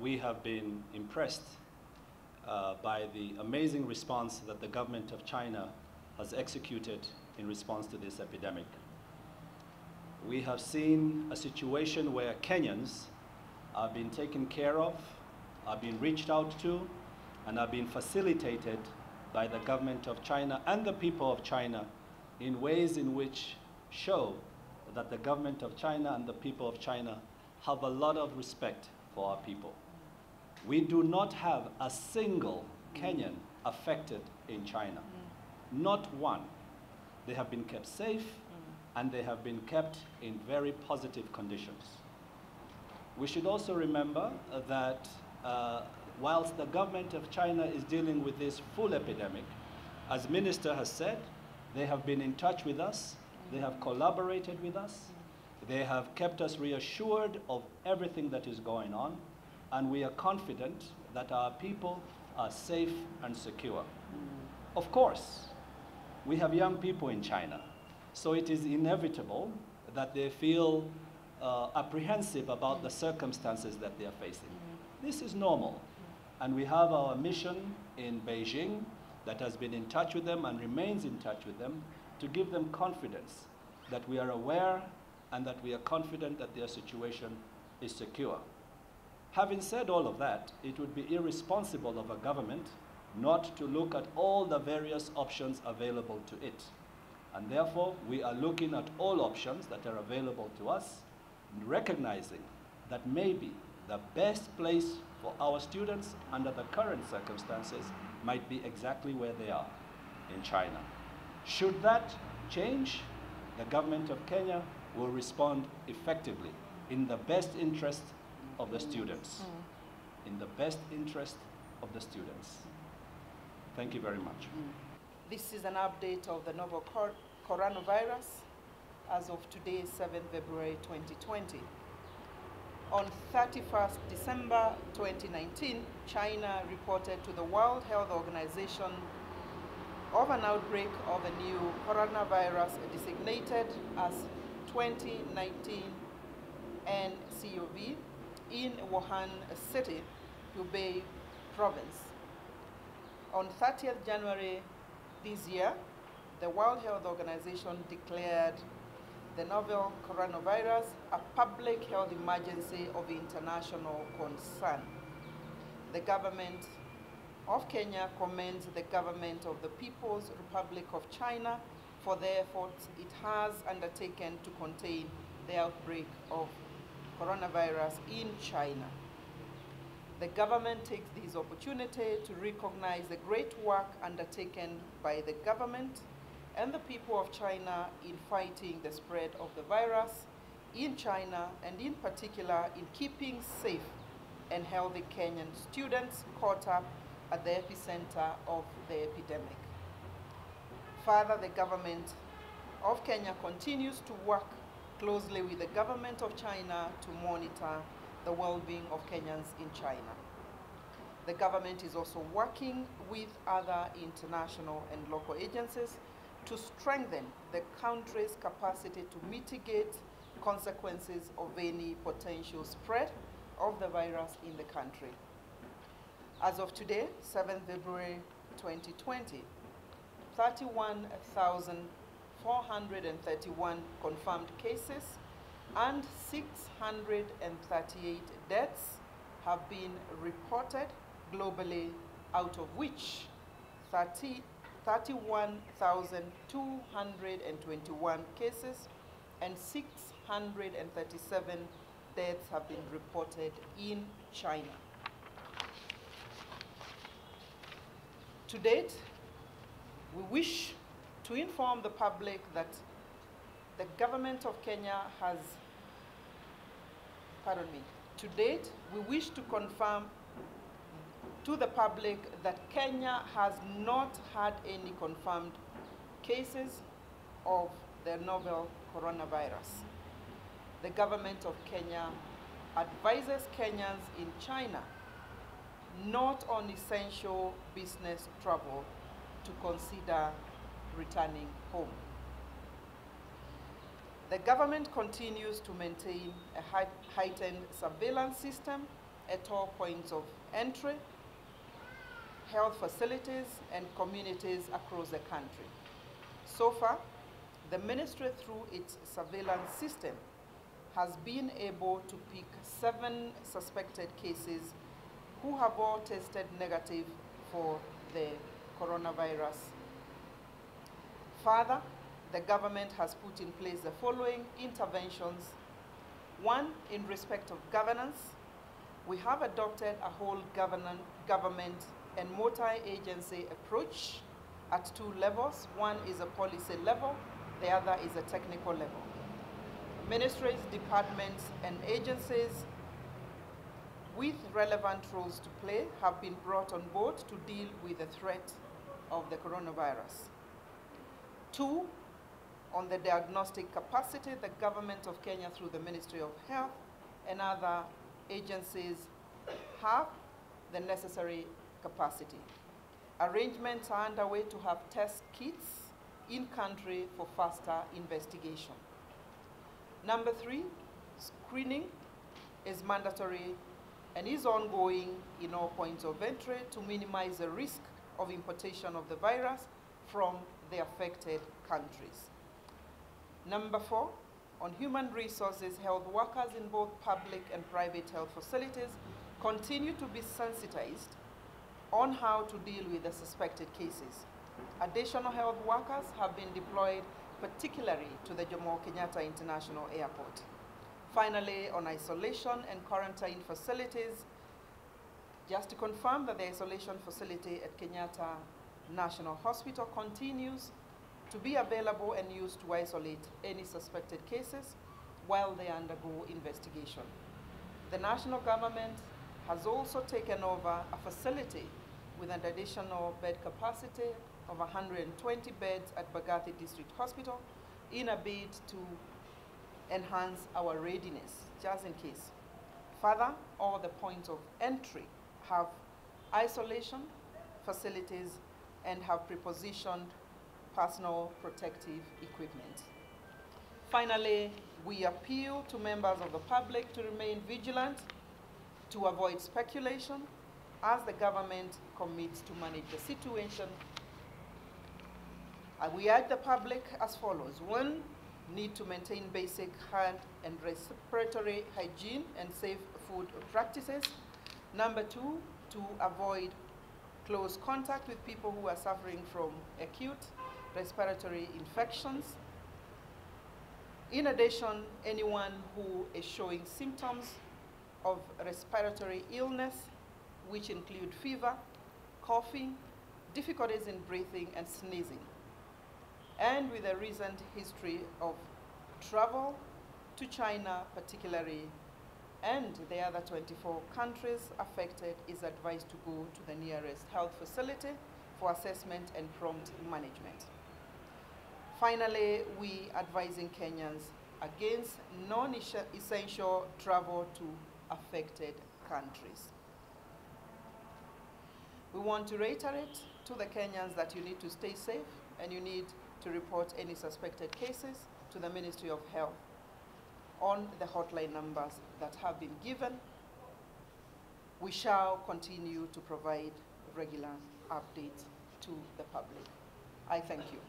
we have been impressed by the amazing response that the government of China has executed in response to this epidemic. We have seen a situation where Kenyans are being taken care of, are being reached out to, and are being facilitated by the government of China and the people of China in ways in which show that the government of China and the people of China have a lot of respect for our people. We do not have a single Kenyan affected in China. Not one. They have been kept safe and they have been kept in very positive conditions. We should also remember that whilst the government of China is dealing with this full epidemic, as Minister has said, they have been in touch with us, they have collaborated with us, they have kept us reassured of everything that is going on, and we are confident that our people are safe and secure. Of course, we have young people in China, so it is inevitable that they feel apprehensive about the circumstances that they are facing. This is normal, and we have our mission in Beijing that has been in touch with them and remains in touch with them to give them confidence that we are aware and that we are confident that their situation is secure. Having said all of that, it would be irresponsible of a government not to look at all the various options available to it. And therefore, we are looking at all options that are available to us, recognizing that maybe the best place for our students under the current circumstances might be exactly where they are, in China. Should that change, the government of Kenya will respond effectively in the best interest of the students. In the best interest of the students. Thank you very much. This is an update of the novel coronavirus as of today, 7 February 2020. On 31st December 2019, China reported to the World Health Organization of an outbreak of a new coronavirus designated as 2019 nCoV in Wuhan city, Hubei province. On 30th January this year, the World Health Organization declared the novel coronavirus a public health emergency of international concern. The government of Kenya commends the government of the People's Republic of China for the efforts it has undertaken to contain the outbreak of coronavirus in China. The government takes this opportunity to recognize the great work undertaken by the government and the people of China in fighting the spread of the virus in China, and in particular in keeping safe and healthy Kenyan students caught up at the epicenter of the epidemic. Further, the government of Kenya continues to work closely with the government of China to monitor the well-being of Kenyans in China. The government is also working with other international and local agencies to strengthen the country's capacity to mitigate consequences of any potential spread of the virus in the country. As of today, 7 February 2020, 31,431 confirmed cases and 638 deaths have been reported globally, out of which 31,221 cases and 637 deaths have been reported in China. To date, we wish to inform the public that the government of Kenya has, to date, we wish to confirm to the public that Kenya has not had any confirmed cases of the novel coronavirus. The government of Kenya advises Kenyans in China not on essential business travel to consider returning home. The government continues to maintain a heightened surveillance system at all points of entry, health facilities, and communities across the country. So far, the ministry, through its surveillance system, has been able to pick 7 suspected cases who have all tested negative for the coronavirus. Further, the government has put in place the following interventions. 1, in respect of governance, we have adopted a whole government and multi-agency approach at 2 levels. 1 is a policy level, the other is a technical level. Ministries, departments, and agencies with relevant roles to play have been brought on board to deal with the threat of the coronavirus. 2, on the diagnostic capacity, the government of Kenya, through the Ministry of Health and other agencies, have the necessary capacity. Arrangements are underway to have test kits in country for faster investigation. Number 3, screening is mandatory and is ongoing in all points of entry to minimize the risk of importation of the virus from the affected countries. Number 4, on human resources, health workers in both public and private health facilities continue to be sensitized on how to deal with the suspected cases. Additional health workers have been deployed, particularly to the Jomo Kenyatta International Airport. Finally, on isolation and quarantine facilities, just to confirm that the isolation facility at Kenyatta National Hospital continues to be available and used to isolate any suspected cases while they undergo investigation. The national government has also taken over a facility with an additional bed capacity of 120 beds at Bagathi District Hospital in a bid to enhance our readiness, just in case. Further, all the points of entry have isolation facilities and have prepositioned personal protective equipment. Finally, we appeal to members of the public to remain vigilant, to avoid speculation, as the government commits to manage the situation. We urge the public as follows. 1, need to maintain basic hand and respiratory hygiene and safe food practices. Number 2, to avoid close contact with people who are suffering from acute respiratory infections. In addition, anyone who is showing symptoms of respiratory illness, which include fever, coughing, difficulties in breathing, and sneezing, and with a recent history of travel to China particularly, and the other 24 countries affected, is advised to go to the nearest health facility for assessment and prompt management. Finally, we advising Kenyans against non-essential travel to affected countries. We want to reiterate to the Kenyans that you need to stay safe and you need to report any suspected cases to the Ministry of Health on the hotline numbers that have been given. We shall continue to provide regular updates to the public. I thank you.